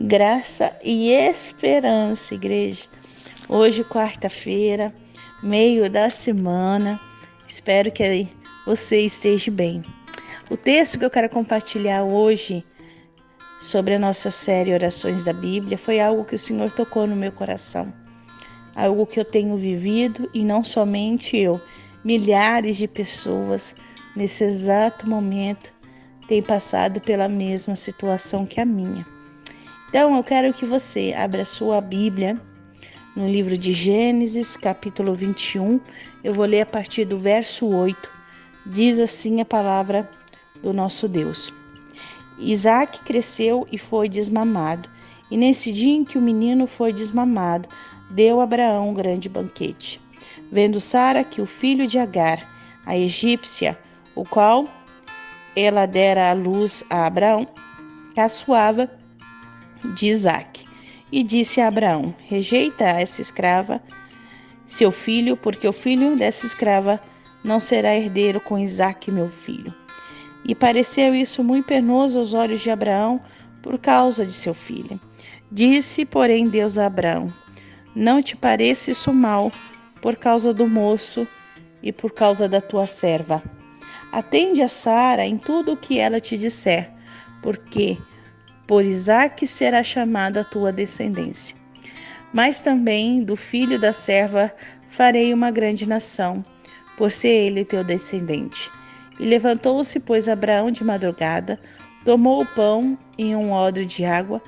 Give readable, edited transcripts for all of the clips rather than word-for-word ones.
graça e esperança, igreja. Hoje, quarta-feira, meio da semana, espero que você esteja bem. O texto que eu quero compartilhar hoje sobre a nossa série Orações da Bíblia foi algo que o Senhor tocou no meu coração. Algo que eu tenho vivido e não somente eu, milhares de pessoas nesse exato momento têm passado pela mesma situação que a minha. Então eu quero que você abra sua Bíblia no livro de Gênesis, capítulo 21. Eu vou ler a partir do verso 8. Diz assim a palavra do nosso Deus. Isaac cresceu e foi desmamado. E nesse dia em que o menino foi desmamado, deu a Abraão um grande banquete. Vendo Sara que o filho de Agar, a egípcia, o qual ela dera à luz a Abraão, caçoava de Isaac. E disse a Abraão: rejeita essa escrava, seu filho, porque o filho dessa escrava não será herdeiro com Isaac, meu filho. E pareceu isso muito penoso aos olhos de Abraão por causa de seu filho. Disse, porém, Deus a Abraão: não te pareça isso mal por causa do moço e por causa da tua serva. Atende a Sara em tudo o que ela te disser, porque por Isaque será chamada a tua descendência. Mas também do filho da serva farei uma grande nação, por ser ele teu descendente. E levantou-se, pois, Abraão de madrugada, tomou o pão e um odre de água,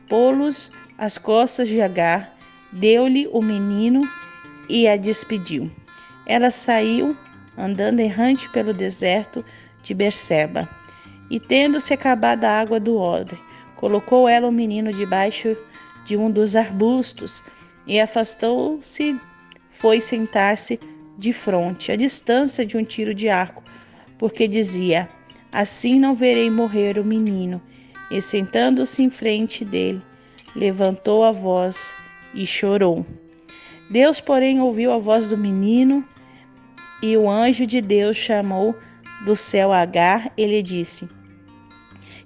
pô-los às costas de Agar, deu-lhe o menino e a despediu. Ela saiu, andando errante pelo deserto de Berseba. E tendo-se acabado a água do odre, colocou ela o menino debaixo de um dos arbustos e afastou-se, foi sentar-se de fronte, à distância de um tiro de arco, porque dizia: assim não verei morrer o menino. E sentando-se em frente dele, levantou a voz e chorou. Deus, porém, ouviu a voz do menino, e o anjo de Deus chamou do céu Agar. Ele disse: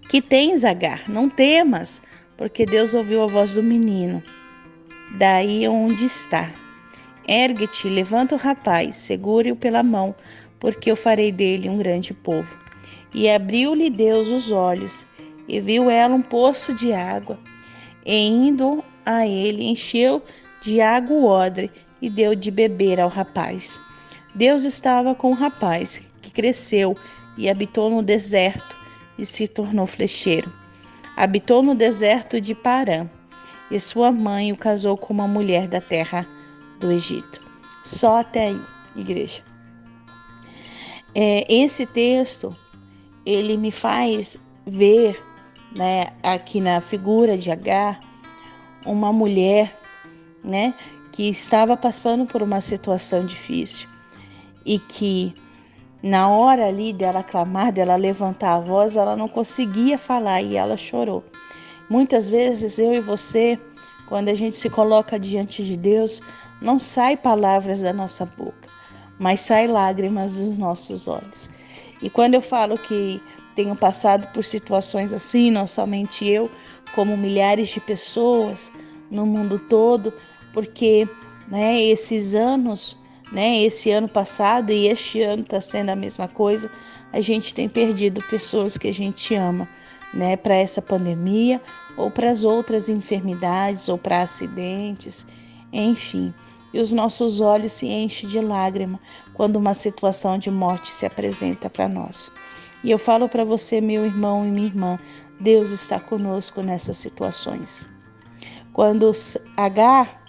que tens, Agar? Não temas, porque Deus ouviu a voz do menino. Daí onde está. Ergue-te, levanta o rapaz, segure-o pela mão, porque eu farei dele um grande povo. E abriu-lhe Deus os olhos, e viu ela um poço de água. E indo a ele, encheu de água o odre, e deu de beber ao rapaz. Deus estava com o rapaz, que cresceu e habitou no deserto, e se tornou flecheiro. Habitou no deserto de Parã, e sua mãe o casou com uma mulher da terra do Egito. Só até aí, igreja. Esse texto, ele me faz ver, aqui na figura de Agar, uma mulher, que estava passando por uma situação difícil e que na hora ali dela clamar, dela levantar a voz, ela não conseguia falar e ela chorou. Muitas vezes eu e você, quando a gente se coloca diante de Deus, não sai palavras da nossa boca, mas sai lágrimas dos nossos olhos. E quando eu falo que tenho passado por situações assim, não somente eu, como milhares de pessoas no mundo todo, porque esses anos, esse ano passado e este ano está sendo a mesma coisa, a gente tem perdido pessoas que a gente ama, para essa pandemia ou para as outras enfermidades ou para acidentes, enfim. E os nossos olhos se enchem de lágrima quando uma situação de morte se apresenta para nós. E eu falo para você, meu irmão e minha irmã, Deus está conosco nessas situações. Quando Agar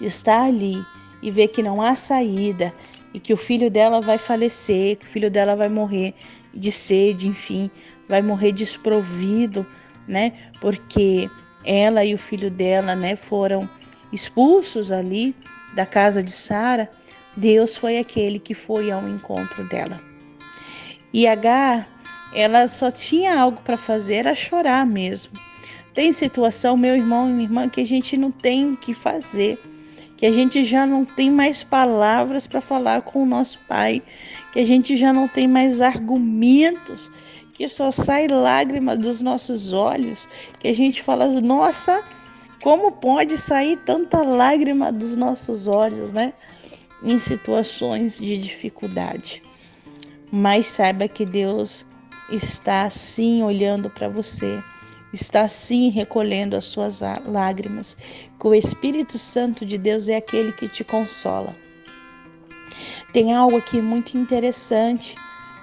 está ali e vê que não há saída e que o filho dela vai falecer, que o filho dela vai morrer de sede, enfim, vai morrer desprovido, porque ela e o filho dela, foram expulsos ali da casa de Sara. Deus foi aquele que foi ao encontro dela. E Agar, ela só tinha algo para fazer, era chorar mesmo. Tem situação, meu irmão e minha irmã, que a gente não tem o que fazer, que a gente já não tem mais palavras para falar com o nosso Pai, que a gente já não tem mais argumentos, que só sai lágrima dos nossos olhos, que a gente fala, nossa, como pode sair tanta lágrima dos nossos olhos, né? Em situações de dificuldade. Mas saiba que Deus está sim olhando para você, está sim recolhendo as suas lágrimas, que o Espírito Santo de Deus é aquele que te consola. Tem algo aqui muito interessante,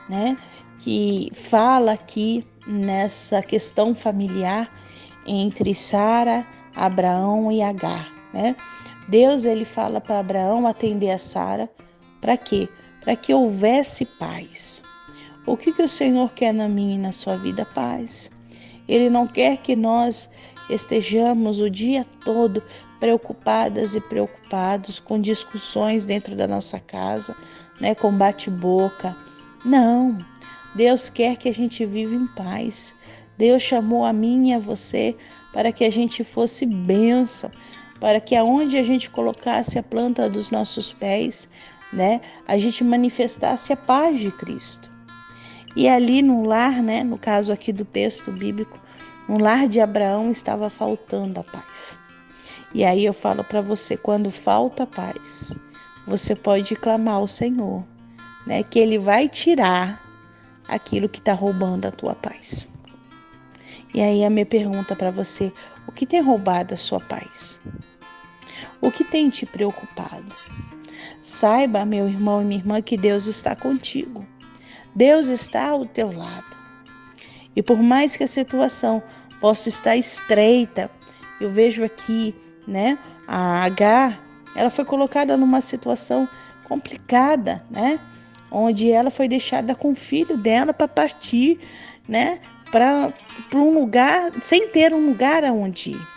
né? Que fala aqui nessa questão familiar entre Sara, Abraão e Agar, né? Deus, ele fala para Abraão atender a Sara, para quê? Para que houvesse paz. O que o Senhor quer na minha e na sua vida? Paz. Ele não quer que nós estejamos o dia todo preocupadas e preocupados com discussões dentro da nossa casa, né, com bate-boca. Não, Deus quer que a gente viva em paz. Deus chamou a mim e a você para que a gente fosse bênção, para que aonde a gente colocasse a planta dos nossos pés, né, a gente manifestasse a paz de Cristo. E ali no lar, né, no caso aqui do texto bíblico, no lar de Abraão estava faltando a paz. E aí eu falo para você, quando falta paz, você pode clamar ao Senhor, né, que Ele vai tirar aquilo que está roubando a tua paz. E aí a minha pergunta para você, o que tem roubado a sua paz? O que tem te preocupado? Saiba, meu irmão e minha irmã, que Deus está contigo. Deus está ao teu lado. E por mais que a situação possa estar estreita, eu vejo aqui, né, a Agar, ela foi colocada numa situação complicada, né, onde ela foi deixada com o filho dela para partir, né, para um lugar, sem ter um lugar aonde ir.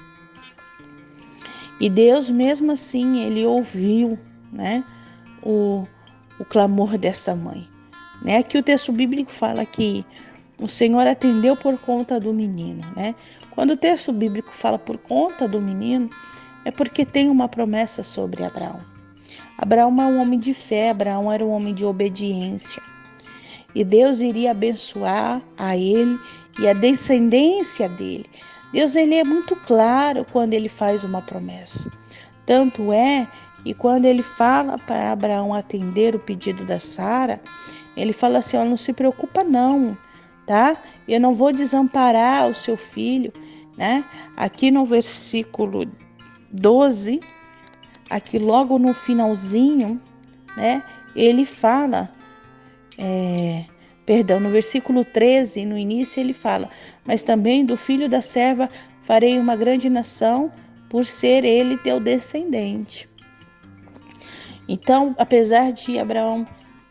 E Deus, mesmo assim, Ele ouviu, né, o clamor dessa mãe. Né? Aqui o texto bíblico fala que o Senhor atendeu por conta do menino. Né? Quando o texto bíblico fala por conta do menino, é porque tem uma promessa sobre Abraão. Abraão é um homem de fé, Abraão era um homem de obediência. E Deus iria abençoar a ele e a descendência dele. Deus, ele é muito claro quando ele faz uma promessa. Tanto é que quando ele fala para Abraão atender o pedido da Sara, ele fala assim, ó, não se preocupa não, tá? Eu não vou desamparar o seu filho, né? Aqui no versículo 12, aqui logo no finalzinho, né? Ele fala, no versículo 13, no início ele fala, mas também do filho da serva farei uma grande nação, por ser ele teu descendente. Então, apesar de Abraão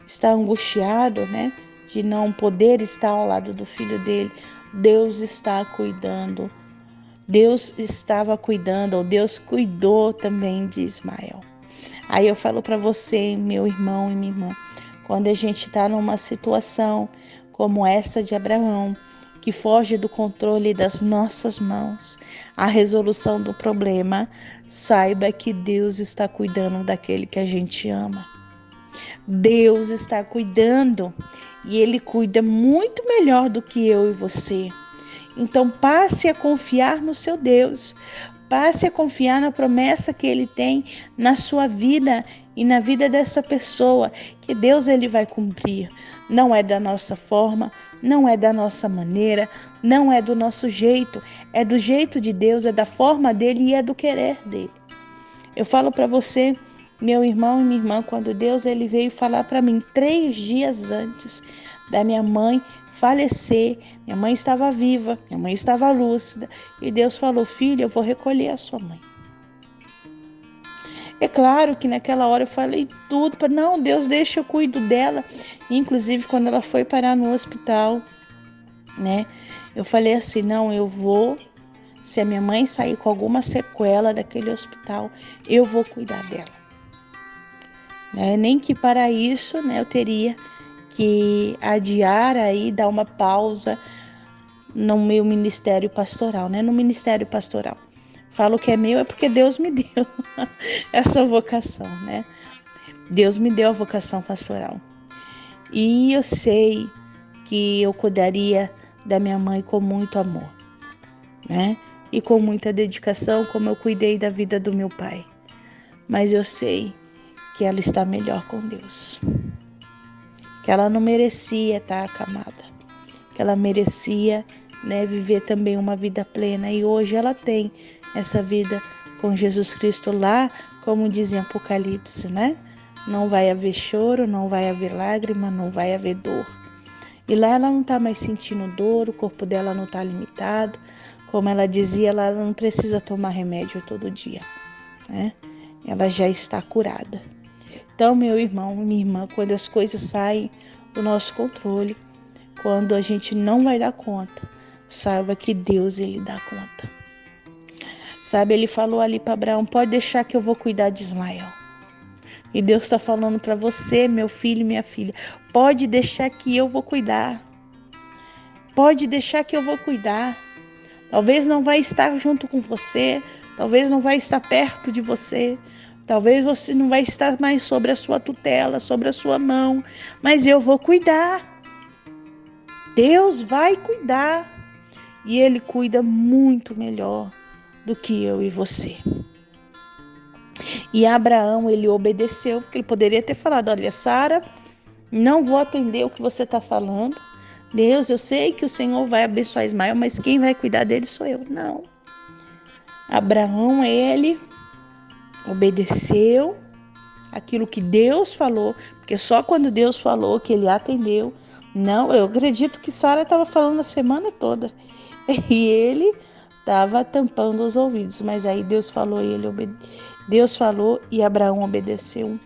estar angustiado, né, de não poder estar ao lado do filho dele, Deus está cuidando. Deus estava cuidando, ou Deus cuidou também de Ismael. Aí eu falo para você, meu irmão e minha irmã, quando a gente está numa situação como essa de Abraão, que foge do controle das nossas mãos, a resolução do problema, saiba que Deus está cuidando daquele que a gente ama. Deus está cuidando e Ele cuida muito melhor do que eu e você. Então passe a confiar no seu Deus, passe a confiar na promessa que Ele tem na sua vida e na vida dessa pessoa, que Deus ele vai cumprir. Não é da nossa forma, não é da nossa maneira, não é do nosso jeito, é do jeito de Deus, é da forma dele e é do querer dele. Eu falo para você, meu irmão e minha irmã, quando Deus ele veio falar para mim 3 dias antes da minha mãe falecer, minha mãe estava viva, minha mãe estava lúcida, e Deus falou, filha, eu vou recolher a sua mãe. É claro que naquela hora eu falei tudo, para não, Deus deixa eu cuido dela. Inclusive quando ela foi parar no hospital, né? Eu falei assim, não, eu vou, se a minha mãe sair com alguma sequela daquele hospital, eu vou cuidar dela. Né? Nem que para isso, né, eu teria que adiar aí, dar uma pausa no meu ministério pastoral, né? No ministério pastoral. Falo que é meu é porque Deus me deu essa vocação, né? Deus me deu a vocação pastoral. E eu sei que eu cuidaria da minha mãe com muito amor, né? E com muita dedicação, como eu cuidei da vida do meu pai. Mas eu sei que ela está melhor com Deus. Que ela não merecia estar acamada. Que ela merecia, né, viver também uma vida plena. E hoje ela tem essa vida com Jesus Cristo lá, como diz em Apocalipse, né? Não vai haver choro, não vai haver lágrima, não vai haver dor. E lá ela não está mais sentindo dor, o corpo dela não está limitado. Como ela dizia, ela não precisa tomar remédio todo dia, né? Ela já está curada. Então, meu irmão, minha irmã, quando as coisas saem do nosso controle, quando a gente não vai dar conta, saiba que Deus, Ele dá conta. Sabe, Ele falou ali para Abraão, pode deixar que eu vou cuidar de Ismael. E Deus está falando para você, meu filho e minha filha, pode deixar que eu vou cuidar. Pode deixar que eu vou cuidar. Talvez não vai estar junto com você, talvez não vai estar perto de você, talvez você não vai estar mais sobre a sua tutela, sobre a sua mão, mas eu vou cuidar. Deus vai cuidar e Ele cuida muito melhor do que eu e você. E Abraão, ele obedeceu, porque ele poderia ter falado, olha, Sara, não vou atender o que você está falando. Deus, eu sei que o Senhor vai abençoar Ismael, mas quem vai cuidar dele sou eu. Não. Abraão, ele obedeceu aquilo que Deus falou, porque só quando Deus falou que ele atendeu. Não, eu acredito que Sara estava falando a semana toda e ele estava tampando os ouvidos, mas aí Deus falou e Deus falou e Abraão obedeceu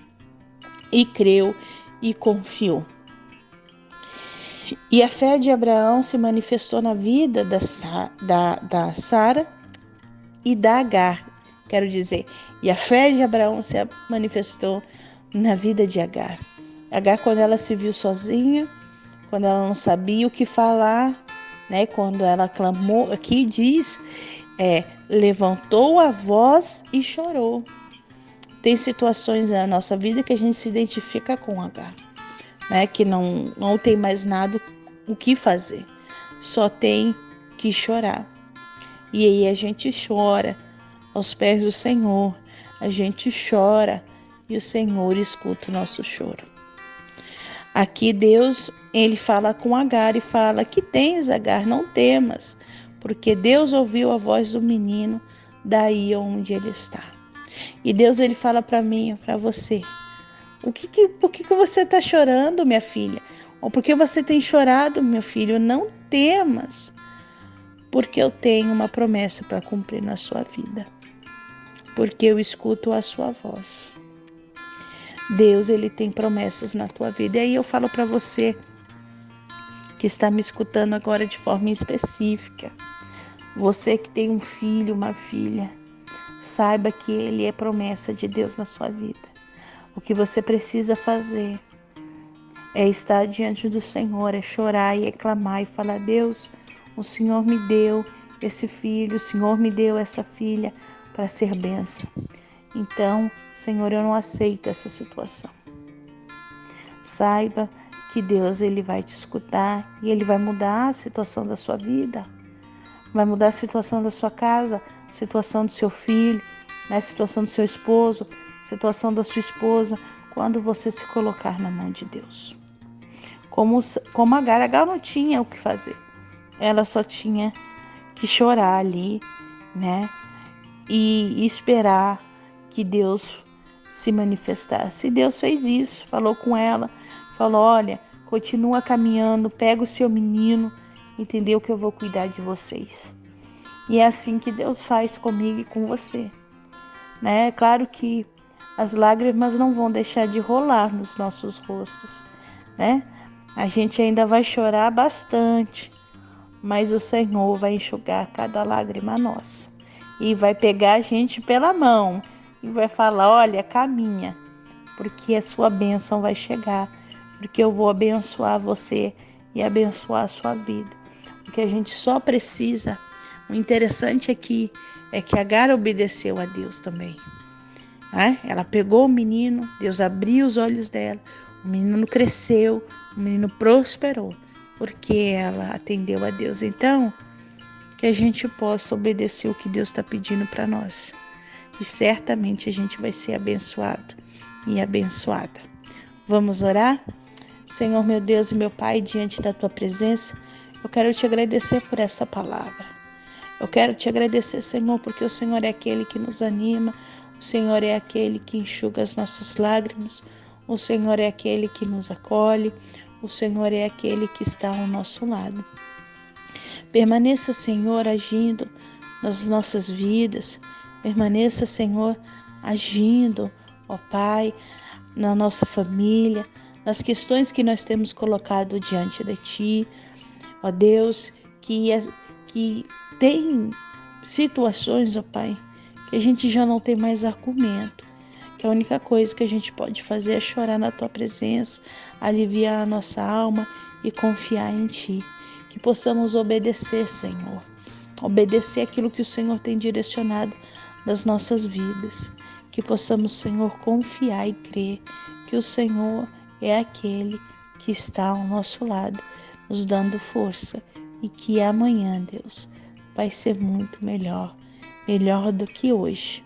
e creu e confiou. E a fé de Abraão se manifestou na vida da Sara e da Agar. Quero dizer, e a fé de Abraão se manifestou na vida de Agar. Agar, quando ela se viu sozinha, quando ela não sabia o que falar, né? Quando ela clamou, aqui diz, levantou a voz e chorou. Tem situações na nossa vida que a gente se identifica com Agar, né? Que não tem mais nada o que fazer, só tem que chorar. E aí a gente chora aos pés do Senhor, a gente chora e o Senhor escuta o nosso choro. Aqui Deus, ele fala com Agar e fala, que tens, Agar, não temas, porque Deus ouviu a voz do menino daí onde ele está. E Deus, ele fala para mim, para você, por que você está chorando, minha filha? Ou por que você tem chorado, meu filho? Não temas, porque eu tenho uma promessa para cumprir na sua vida, porque eu escuto a sua voz. Deus, ele tem promessas na tua vida. E aí eu falo para você que está me escutando agora de forma específica, você que tem um filho, uma filha, saiba que ele é promessa de Deus na sua vida. O que você precisa fazer é estar diante do Senhor, é chorar e é clamar e falar, Deus, o Senhor me deu esse filho, o Senhor me deu essa filha para ser bênção. Então, Senhor, eu não aceito essa situação. Saiba que Deus, ele vai te escutar e ele vai mudar a situação da sua vida, vai mudar a situação da sua casa, a situação do seu filho, a situação do seu esposo, a situação da sua esposa, quando você se colocar na mão de Deus. Como Agar não tinha o que fazer, ela só tinha que chorar ali, né? E esperar que Deus se manifestasse. E Deus fez isso, falou com ela, falou, olha, continua caminhando, pega o seu menino, entendeu que eu vou cuidar de vocês. E é assim que Deus faz comigo e com você, né? É claro que as lágrimas não vão deixar de rolar nos nossos rostos, né? A gente ainda vai chorar bastante, mas o Senhor vai enxugar cada lágrima nossa e vai pegar a gente pela mão e vai falar, olha, caminha, porque a sua bênção vai chegar, porque eu vou abençoar você e abençoar a sua vida. Porque a gente só precisa, o interessante aqui é que Agar obedeceu a Deus também. Ela pegou o menino, Deus abriu os olhos dela, o menino cresceu, o menino prosperou. porque ela atendeu a Deus. Então, que a gente possa obedecer o que Deus está pedindo para nós. E certamente a gente vai ser abençoado e abençoada. Vamos orar? Senhor, meu Deus e meu Pai, diante da Tua presença, eu quero Te agradecer por essa palavra. Eu quero Te agradecer, Senhor, porque o Senhor é aquele que nos anima, o Senhor é aquele que enxuga as nossas lágrimas, o Senhor é aquele que nos acolhe, o Senhor é aquele que está ao nosso lado. Permaneça, Senhor, agindo nas nossas vidas. Permaneça, Senhor, agindo, ó Pai, na nossa família, nas questões que nós temos colocado diante de Ti. Ó Deus, que tem situações, ó Pai, que a gente já não tem mais argumento. Que a única coisa que a gente pode fazer é chorar na Tua presença, aliviar a nossa alma e confiar em Ti. Que possamos obedecer, Senhor. Obedecer aquilo que o Senhor tem direcionado nas nossas vidas. Que possamos, Senhor, confiar e crer que o Senhor é aquele que está ao nosso lado, nos dando força. E que amanhã, Deus, vai ser muito melhor. Melhor do que hoje.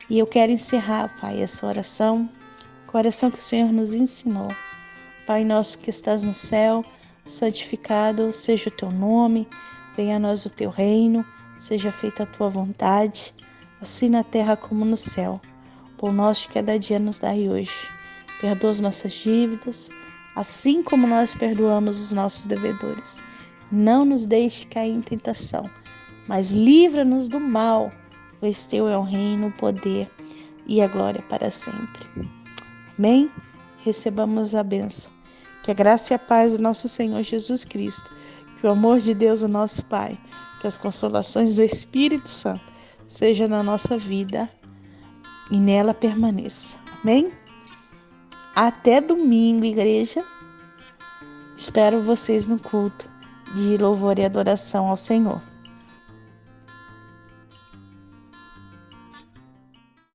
E eu quero encerrar, Pai, essa oração com a oração que o Senhor nos ensinou. Pai nosso que estás no céu, santificado seja o teu nome, venha a nós o teu reino, seja feita a tua vontade, assim na terra como no céu. O pão nosso de cada dia nos dai hoje. Perdoa as nossas dívidas, assim como nós perdoamos os nossos devedores. Não nos deixe cair em tentação, mas livra-nos do mal, pois teu é o reino, o poder e a glória para sempre. Amém? Recebamos a bênção. Que a graça e a paz do nosso Senhor Jesus Cristo, que o amor de Deus, o nosso Pai, que as consolações do Espírito Santo sejam na nossa vida e nela permaneça. Amém? Até domingo, igreja. Espero vocês no culto de louvor e adoração ao Senhor.